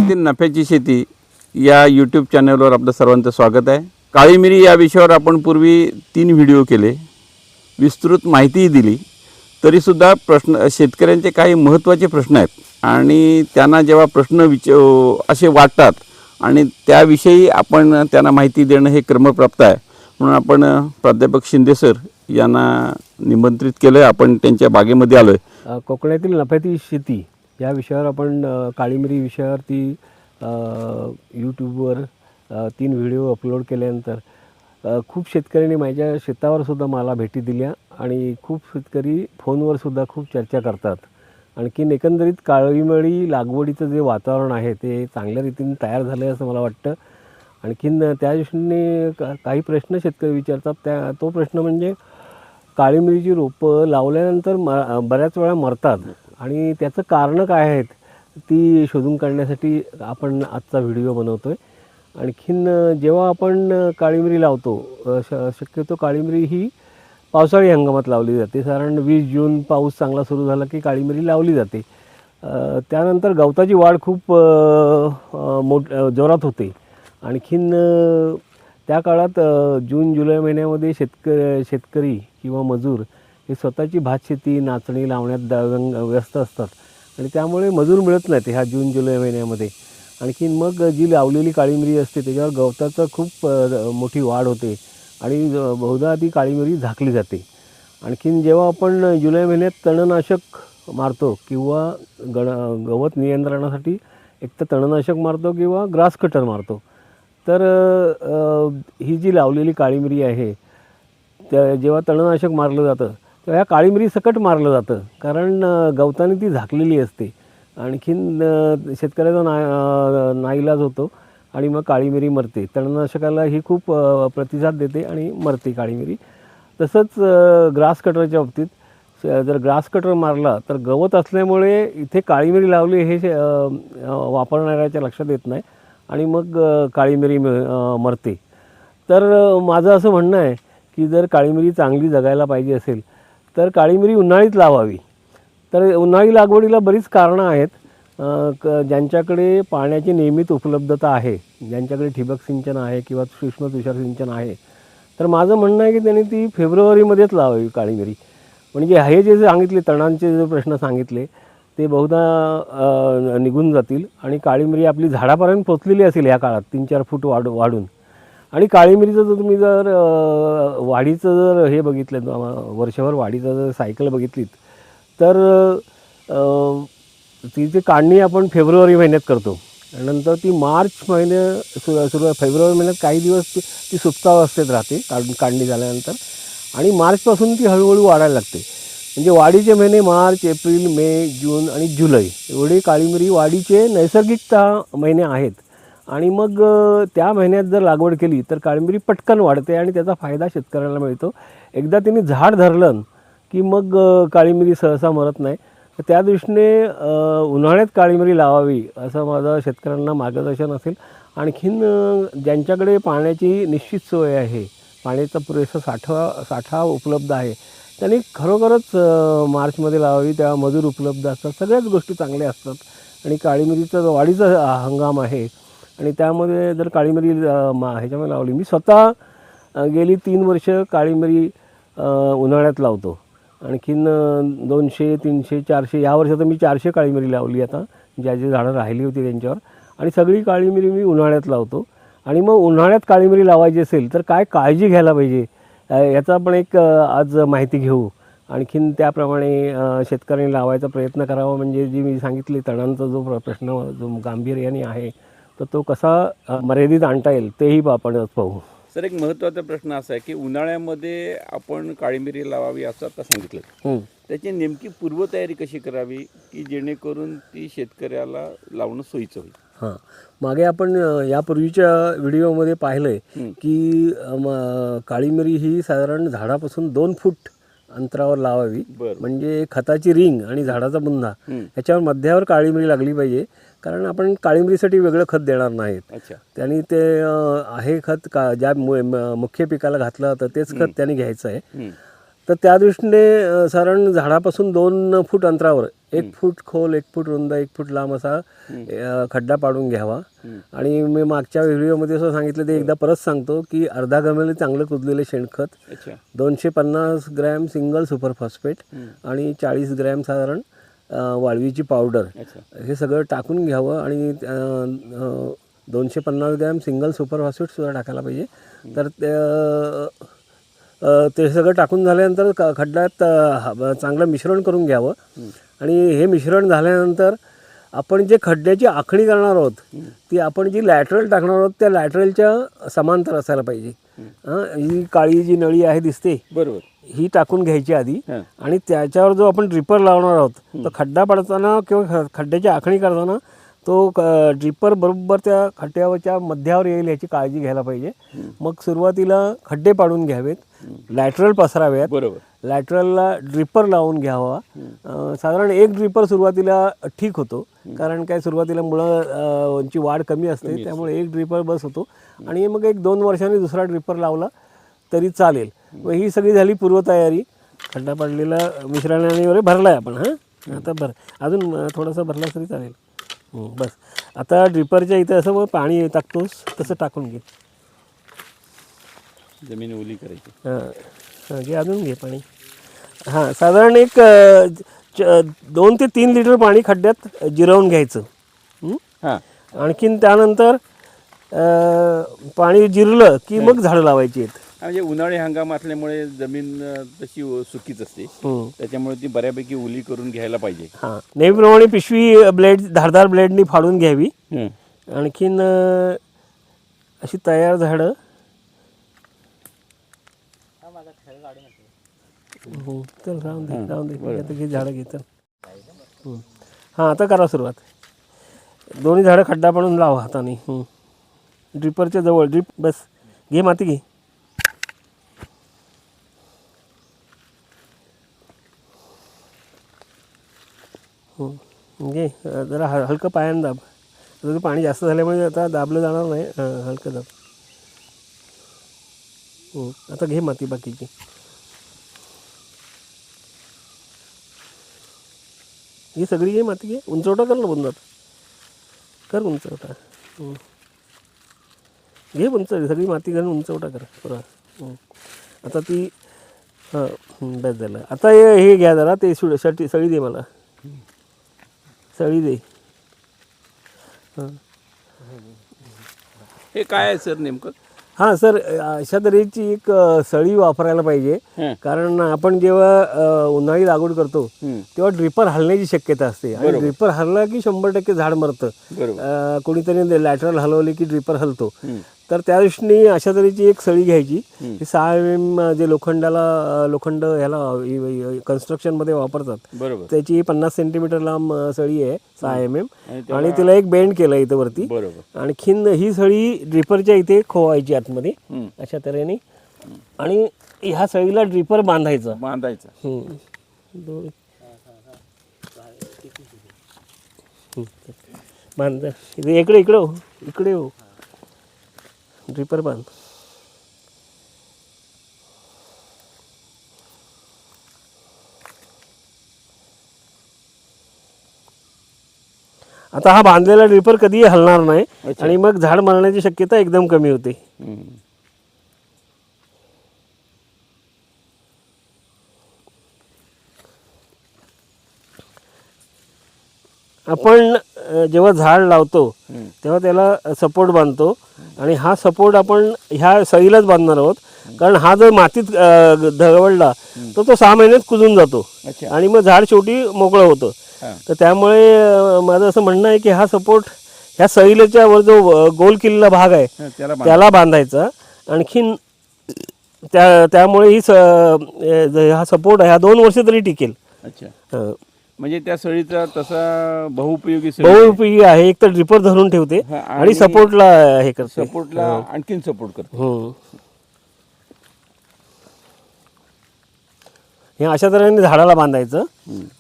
कोकणातील नफ्याची शेती या यूट्यूब चॅनलवर आपलं सर्वांचं स्वागत आहे. काळी मिरी या विषयावर आपण पूर्वी 3 व्हिडिओ केले, विस्तृत माहितीही दिली. तरीसुद्धा शेतकऱ्यांचे काही महत्त्वाचे प्रश्न आहेत आणि त्यांना जेव्हा प्रश्न असे वाटतात आणि त्याविषयी आपण त्यांना माहिती देणं हे क्रमप्राप्त आहे. म्हणून आपण प्राध्यापक शिंदे सर यांना निमंत्रित केलं आहे. आपण त्यांच्या बागेमध्ये आलो आहे. कोकणातील नफ्याची शेती या विषयावर आपण काळी मिरी विषयावरती यूट्यूबवर 3 व्हिडिओ अपलोड केल्यानंतर खूप शेतकऱ्यांनी माझ्या शेतावर सुद्धा मला भेटी दिल्या आणि खूप शेतकरी फोनवर सुद्धा खूप चर्चा करतात. आणखीन एकंदरीत काळी मिरी लागवडीचं जे वातावरण आहे ते चांगल्या रीतीने तयार झालं आहे असं मला वाटतं. आणखीन त्या दृष्टीने काही प्रश्न शेतकरी विचारतात. तो प्रश्न म्हणजे काळी मिरीची रोपं लावल्यानंतर बऱ्याच वेळा मरतात आणि त्याचं कारणं काय आहेत ती शोधून काढण्यासाठी आपण आजचा व्हिडिओ बनवतो आहे. आणखीन जेव्हा आपण काळी मिरी लावतो शक्यतो काळी मिरी ही पावसाळी हंगामात लावली जाते. साधारण 20 जून पाऊस चांगला सुरू झाला की काळी मिरी लावली जाते. त्यानंतर गवताची वाढ खूप जोरात होते. आणखीन त्या काळात जून जुलै महिन्यामध्ये शेतकरी किंवा मजूर हे स्वतःची भातशेती नाचणी लावण्यात व्यस्त असतात आणि त्यामुळे मजूर मिळत नाहीत ह्या जून जुलै महिन्यामध्ये. आणखीन मग जी लावलेली काळी मिरी असते त्याच्यावर गवताचं खूप मोठी वाढ होते आणि बहुधा ती काळी मिरी झाकली जाते. आणखीन जेव्हा आपण जुलै महिन्यात तणनाशक मारतो किंवा गवत नियंत्रणासाठी एक तर तणनाशक मारतो किंवा ग्रास कटर मारतो, तर ही जी लावलेली काळी मिरी आहे जेव्हा तणनाशक मारलं जातं तेव्हा ह्या काळी मिरी सकट मारलं जातं, कारण गवताने ती झाकलेली असते. आणखीन शेतकऱ्याचा नाईलाज होतो आणि मग काळी मिरी मरते. तणनाशकाला ही खूप प्रतिसाद देते आणि मरते काळी मिरी. तसंच ग्रास कटरच्या बाबतीत जर ग्रास कटर मारला तर गवत असल्यामुळे इथे काळी मिरी लावली हे वापरणाऱ्याच्या लक्षात येत नाही आणि मग काळी मिरी मरते. तर माझं असं म्हणणं आहे की जर काळी मिरी चांगली जगायला पाहिजे असेल तर काळी मिरी उन्हाळीत लावावी. तर उन्हाळी लागवडीला बरीच कारणं आहेत. ज्यांच्याकडे पाण्याची नियमित उपलब्धता आहे, ज्यांच्याकडे ठिबक सिंचन आहे किंवा सूक्ष्म तुषार सिंचन आहे, तर माझं म्हणणं आहे की त्यांनी ती फेब्रुवारीमध्येच लावावी काळी मिरी. म्हणजे हे जे सांगितले तणांचे जे प्रश्न सांगितले ते बहुधा निघून जातील आणि काळी मिरी आपली झाडापर्यंत पोचलेली असेल या काळात 3-4 फूट वाढून. आणि काळी मिरीचं जर तुम्ही वाढीचं जर हे बघितलं वर्षभर वाढीचं जर सायकल बघितलीत तर तिची काढणी आपण फेब्रुवारी महिन्यात करतो. नंतर ती मार्च सुरू फेब्रुवारी महिन्यात काही दिवस ती सुप्तावस्थेत राहते काढणी झाल्यानंतर आणि मार्चपासून ती हळूहळू वाढायला लागते. म्हणजे वाढीचे महिने मार्च, एप्रिल, मे, जून आणि जुलै एवढे काळी मिरी वाढीचे नैसर्गिकता महिने आहेत. आणि मग त्या महिन्यात जर लागवड केली तर काळी मिरी पटकन वाढते आणि त्याचा फायदा शेतकऱ्याला मिळतो. एकदा तिने झाड धरलं की मग काळी मिरी सहसा मरत नाही. तर त्या दृष्टीने उन्हाळ्यात काळी मिरी लावावी असं माझं शेतकऱ्यांना मार्गदर्शन असेल. आणखीन ज्यांच्याकडे पाण्याची निश्चित सोय आहे, पाण्याचा पुरेसा साठा उपलब्ध आहे, त्यांनी खरोखरच मार्चमध्ये लावावी. तेव्हा मजूर उपलब्ध असतात, सगळ्याच गोष्टी चांगल्या असतात आणि काळी मिरीचा जो वाढीचा हंगाम आहे आणि त्यामध्ये जर काळी मिरी ह्याच्यामध्ये लावली. मी स्वतः गेली 3 वर्ष काळी मिरी उन्हाळ्यात लावतो. आणखीन 200, 300, 400 या वर्षी तर मी 400 काळी मिरी लावली आता, ज्याची झाडं राहिली होती त्यांच्यावर. आणि सगळी काळी मिरी मी उन्हाळ्यात लावतो. आणि मग उन्हाळ्यात काळी मिरी लावायची असेल तर काय काळजी घ्यायला पाहिजे याचा आपण एक आज माहिती घेऊ. आणखीन त्याप्रमाणे शेतकऱ्यांनी लावायचा प्रयत्न करावा. म्हणजे जी मी सांगितली तणांचा जो प्रश्न जो गांभीर्याने आहे तर तो कसा मर्यादित आणता येईल तेही आपण पाहू. सर, एक महत्त्वाचा प्रश्न असा आहे की उन्हाळ्यामध्ये आपण काळी मिरी लावावी असं आता सांगितलं, त्याची नेमकी पूर्वतयारी कशी करावी की जेणेकरून ती शेतकऱ्याला लावणं सोयीचं होईल? हां, मागे आपण यापूर्वीच्या व्हिडिओमध्ये पाहिलं आहे की काळी मिरी ही साधारण झाडापासून 2 फूट अंतरावर लावावी. म्हणजे खताची रिंग आणि झाडाचा बुंधा याच्यावर मध्यावर काळी मिरी लागली पाहिजे, कारण आपण काळी मिरीसाठी वेगळं खत देणार नाहीत. त्यांनी ते आहे खत ज्या मुख्य पिकाला घातलं जातं तेच खत त्यांनी घ्यायचं आहे. तर त्या दृष्टीने साधारण झाडापासून 2 फूट अंतरावर 1 फूट खोल 1 फूट रुंद 1 फूट लांब असा खड्डा पाडून घ्यावा. आणि मी मागच्या व्हिडिओमध्ये असं सांगितलं ते एकदा परत सांगतो की अर्धा गमेल चांगलं कुजलेले शेणखत, 250 ग्रॅम सिंगल सुपर फॉस्फेट आणि 40 ग्रॅम साधारण वाळवीची पावडर हे सगळं टाकून घ्यावं. आणि 250 ग्रॅम सिंगल सुपर फॉस्फेटसुद्धा टाकायला पाहिजे. तर ते सगळं टाकून झाल्यानंतर खड्ड्यात चांगलं मिश्रण करून घ्यावं. आणि हे मिश्रण झाल्यानंतर आपण जे खड्ड्याची आखणी करणार आहोत ती आपण जी लॅटरल टाकणार आहोत त्या लॅटरलच्या समांतर असायला पाहिजे. ही काळी जी नळी आहे दिसते बरोबर, ही टाकून घ्यायची आधी. आणि त्याच्यावर जो आपण ड्रिपर लावणार आहोत तर खड्डा पाडताना किंवा खड्ड्याची आखणी करताना तो ड्रिपर बरोबर त्या खड्ड्यावरच्या मध्यावर येईल याची काळजी घ्यायला पाहिजे. मग सुरुवातीला खड्डे पाडून घ्यावेत, लॅटरल पसराव्यात, बरोबर, लॅटरलला ड्रिपर लावून घ्यावा. साधारण 1 ड्रिपर सुरुवातीला ठीक होतो, कारण काय सुरुवातीला मुळांची वाढ कमी असते त्यामुळे 1 ड्रिपर बस होतो. आणि मग 1-2 वर्षांनी दुसरा ड्रिपर लावला तरी चालेल. व ही सगळी झाली पूर्वतयारी. खड्डा पाडलेला मिश्रणाने वगैरे भरला आहे आपण. आता अजून थोडासा भरला तरी चालेल. बस आता ड्रिपरच्या इथे असं मग पाणी टाकतोस तसं टाकून घे. जमीन ओली करायची. हां घे, अजून घे पाणी. हां साधारण एक 2 ते 3 लिटर पाणी खड्ड्यात जिरवून घ्यायचं. हां, आणखीन त्यानंतर पाणी जिरलं की मग झाडं लावायची आहेत. म्हणजे उन्हाळी हंगाम असल्यामुळे जमीन तशी सुकीच असते, त्याच्यामुळे ती बऱ्यापैकी ओली करून घ्यायला पाहिजे. हां नेहमीप्रमाणे पिशवी धारदार ब्लेडनी फाडून घ्यावी. आणखीन अशी तयार झाडं चल राहून दे आता घे झाडं घे चल. हां आता करा सुरुवात. दोन्ही झाडं खड्डा पाडून लावा हाताने. ड्रिपरच्या जवळ बस घे माती घे. घे जरा हलकं पायानं दाब. आता पाणी जास्त झाल्यामुळे आता दाबलं जाणार नाही. हलकं दाब. आता घे माती बाकीची. ही सगळी घे माती घे. उंचवटा कर ना बुंदात. कर उंचवटा. घे सगळी माती घालून उंचवटा कर पुरा. आता ती बस झालं. आता हे घ्या जरा ते सळी दे मला. सळी दे. हे काय आहे सर नेमकं? हां सर अशा तऱ्हेची एक सळी वापरायला पाहिजे. कारण आपण जेव्हा उन्हाळी लागवड करतो तेव्हा ड्रिपर हलण्याची शक्यता असते. आणि ड्रिपर हलला की 100% झाड मरतं. कोणीतरी लॅटरल हलवली की ड्रिपर हलतो. तर त्या दृष्टीने अशा तऱ्हेची एक सळी घ्यायची. ही 6 mm जे लोखंड ह्याला कन्स्ट्रक्शनमध्ये वापरतात त्याची 50 सेंटीमीटर लांब सळी आहे 6 mm. आणि तिला एक बेंड केलं इथं वरती. आणखीन ही सळी ड्रिपरच्या इथे खोवायची आतमध्ये अशा तऱ्हेने. आणि ह्या सळीला ड्रिपर बांधायचं. बांध इकडे हो ड्रिपर बांध. आता हा बांधलेला ड्रिपर कधीही हलणार नाही. आणि मग झाड मरण्याची शक्यता एकदम कमी होते. आपण जेव्हा झाड लावतो तेव्हा त्याला सपोर्ट बांधतो. आणि हा सपोर्ट आपण ह्या सळीलाच बांधणार आहोत. कारण हा जर मातीत ढवळला तर तो 6 महिन्यात कुजून जातो. आणि मग झाड शेवटी मोकळं होतं. तर त्यामुळे माझं असं म्हणणं आहे की हा सपोर्ट ह्या सळीच्या वर जो गोल केलेला भाग आहे त्याला बांधायचा. आणखीन त्यामुळे हा सपोर्ट हा 2 वर्ष तरी टिकेल. म्हणजे त्या सळीचा तसा बहुउपयोगी आहे. एक तर ड्रिपर धरून ठेवते आणि सपोर्टला हे करते. सपोर्टला आणखीन सपोर्ट करते. हे अशा तऱ्हेने झाडाला बांधायचं.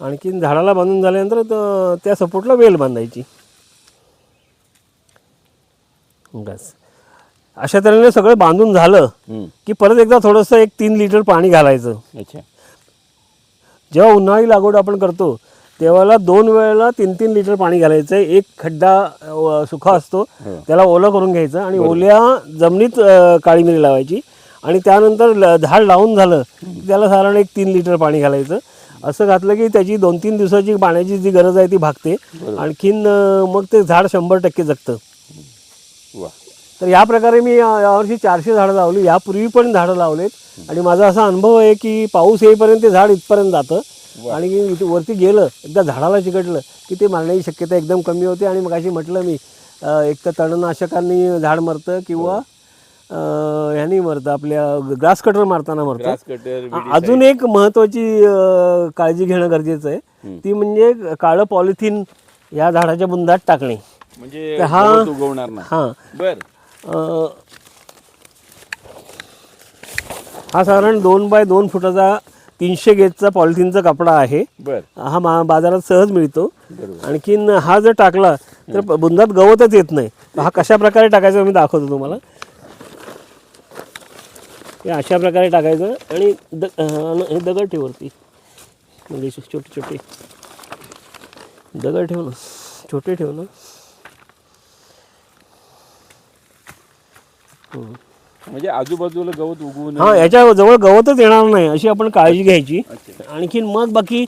आणखीन झाडाला बांधून झाल्यानंतर त्या सपोर्टला वेल बांधायची. बस अशा तऱ्हेने सगळं बांधून झालं की परत एकदा थोडंसं 1-3 लिटर पाणी घालायचं. जेव्हा उन्हाळी लागवड आपण करतो तेव्हा 2 वेळेला 3-3 लिटर पाणी घालायचं. एक खड्डा सुका असतो त्याला ओलं करून घ्यायचं आणि ओल्या जमिनीत काळी मिरी लावायची आणि त्यानंतर झाड लावून झालं की त्याला साधारण 3 लिटर पाणी घालायचं. असं घातलं की त्याची 2-3 दिवसाची पाण्याची जी गरज आहे ती भागते. आणखीन मग ते झाड 100% जगतं. वा. तर या प्रकारे मी यावर्षी 400 झाडं लावली. यापूर्वी पण झाडं लावलेत आणि माझा असा अनुभव आहे की पाऊस येईपर्यंत ते झाड इथपर्यंत जातं आणि इथे वरती गेलं एकदा झाडाला चिकटलं की ते मारण्याची शक्यता एकदम कमी होते. आणि मग अशी म्हटलं मी एक तर तणनाशकांनी झाड मरतं किंवा ह्यानी मरतं, आपल्या ग्रास कटर मारताना मरतं. अजून एक महत्त्वाची काळजी घेणं गरजेचं आहे ती म्हणजे काळं पॉलिथिन या झाडाच्या बुंदात टाकणे. म्हणजे हा उगवणार नाही. हां बर. हा साधारण 2 बाय 2 फुटाचा 300 गेजचा पॉलिथिनचा कपडा आहे. बर. हा बाजारात सहज मिळतो. आणखीन हा जर टाकला तर बुंदात गवतच येत नाही. हा कशा प्रकारे टाकायचा मी दाखवतो तुम्हाला. हे अशा प्रकारे टाकायचं आणि हे दगड ठेव वरती, म्हणजे छोटे छोटे दगड ठेव ना, छोटे ठेव ना. म्हणजे आजूबाजूला गवत उगवू नये. हां, याच्या जवळ गवतच येणार नाही अशी आपण काळजी घ्यायची. आणखीन मग बाकी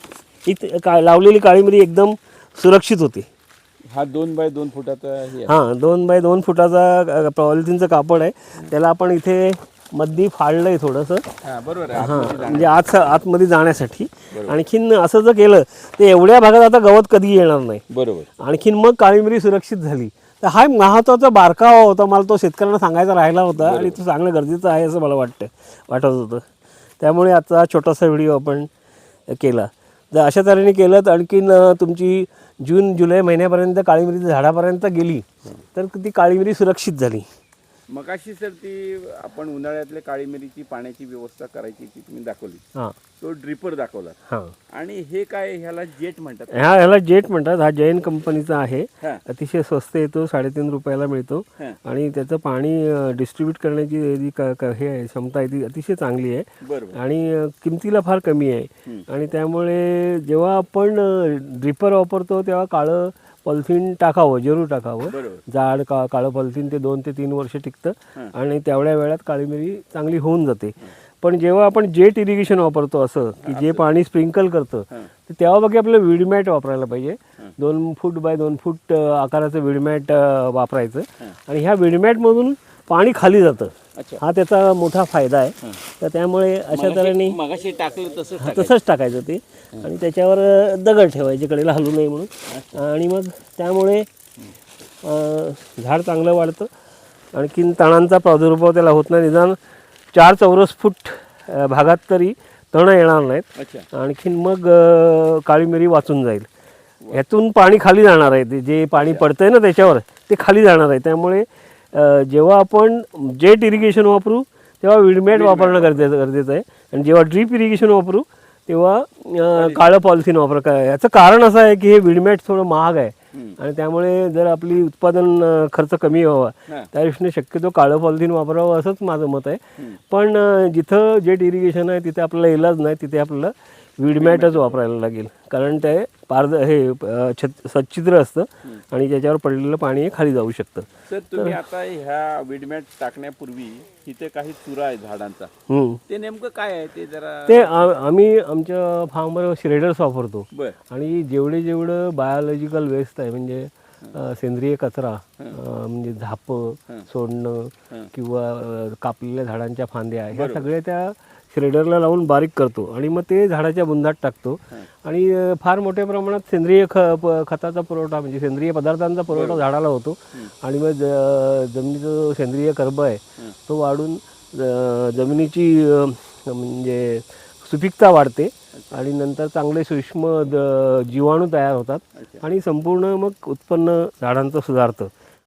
इथे लावलेली काळी मिरी एकदम सुरक्षित होते. हा 2 बाय 2 फुटाचा हे आहे. हां, 2 बाय 2 फुटाचा पॉलिथिनचं कापड आहे. त्याला आपण इथे मधी फाडलं आहे थोडंसं. हा, बरोबर आहे. हां, म्हणजे आतमध्ये जाण्यासाठी. आणखीन असं जर केलं तर एवढ्या भागात आता गवत कधी येणार नाही. बरोबर. आणखीन मग काळी मिरी सुरक्षित झाली. तर हा महत्त्वाचा बारका होता, मला तो शेतकऱ्यांना सांगायचा राहिला होता आणि तो सांगणं गरजेचं आहे असं मला वाटत होतं. त्यामुळे आजचा छोटासा व्हिडिओ आपण केला. जर अशा तऱ्हेने केलं तर आणखीन तुमची जून जुलै महिन्यापर्यंत काळी मिरी झाडापर्यंत गेली तर ती काळी मिरी सुरक्षित झाली. मगाशी सर ती आपण उन्हाळ्यातल्या काळी मिरीची पाण्याची व्यवस्था करायची ती तुम्ही दाखवली. हां तो ड्रिपर दाखवला. हां, आणि हे काय, ह्याला जेट म्हणतात. ह्याला जेट म्हणतात. हा जैन कंपनीचा आहे. हा. अतिशय स्वस्त येतो, 3.5 रुपयाला मिळतो. हा. आणि त्याचं पाणी डिस्ट्रीब्यूट करण्याची जी हे आहे क्षमता आहे ती अतिशय चांगली आहे. बरोबर. आणि किमतीला फार कमी आहे. आणि त्यामुळे जेव्हा आपण ड्रिपर वापरतो तेव्हा काळं पॉलिथिन टाकावं, जरूर टाकावं. बरोबर. जाड काळं पॉलिथिन ते 2 ते 3 वर्ष टिकतं आणि तेवढ्या वेळात काळी मिरी चांगली होऊन जाते. पण जेव्हा आपण जेट इरिगेशन वापरतो असं की जे पाणी स्प्रिंकल करतं तर तेव्हा बाकी आपलं विडमॅट वापरायला पाहिजे. 2 फूट बाय 2 फूट आकाराचं विडमॅट वापरायचं. आणि ह्या विडमॅटमधून पाणी खाली जातं. हा त्याचा मोठा फायदा आहे. तर त्यामुळे अशा तऱ्हेने मगाशी टाकलं तसंच टाकायचं ते आणि त्याच्यावर दगड ठेवायचे कडेला हलू नये म्हणून. आणि मग त्यामुळे झाड चांगलं वाढतं. आणखीन तणांचा प्रादुर्भाव त्याला होत नाही. निदान 4 चौरस फूट भागात तरी तणं येणार नाहीत. आणखीन मग काळी मिरी वाचून जाईल. ह्यातून पाणी खाली जाणार आहे. ते जे पाणी पडतंय ना त्याच्यावर ते खाली जाणार आहे. त्यामुळे जेव्हा आपण जेट इरिगेशन वापरू तेव्हा विडमॅट वापरणं गरजेचं आहे. आणि जेव्हा ड्रीप इरिगेशन वापरू तेव्हा काळं पॉलिथिन याचं कारण असं आहे की हे विडमॅट थोडं महाग आहे आणि त्यामुळे जर आपली उत्पादन खर्च कमी व्हावा त्या दृष्टीने शक्यतो काळं पॉलिथिन वापरावं असंच माझं मत आहे. पण जिथं जेट इरिगेशन आहे तिथे आपल्याला इलाज नाही, तिथे आपल्याला विडमॅटच वापरायला लागेल. कारण ते सच्छिद्र असतं आणि त्याच्यावर पडलेलं पाणी हे खाली जाऊ शकतं. सर तुम्ही आता ह्या विडमॅट टाकण्यापूर्वी इथे काही चुरा आहे झाडांचा, ते नेमकं काय आहे ते जरा. ते आम्ही आमच्या फार्मवर श्रेडर्स वापरतो. बर. आणि जेवढं बायोलॉजिकल वेस्ट आहे म्हणजे सेंद्रिय कचरा म्हणजे झापं सोडणं किंवा कापलेल्या झाडांच्या फांद्या ह्या सगळ्या त्या श्रेडरला लावून बारीक करतो आणि मग ते झाडाच्या बुंदात टाकतो. आणि फार मोठ्या प्रमाणात सेंद्रिय खताचा पुरवठा म्हणजे सेंद्रिय पदार्थांचा पुरवठा झाडाला होतो. आणि मग जमिनीचा जो सेंद्रिय कर्ब आहे तो वाढून जमिनीची म्हणजे सुपीकता वाढते आणि नंतर चांगले सूक्ष्म जीवाणू तयार होतात आणि संपूर्ण मग उत्पन्न झाडांचं सुधारतं.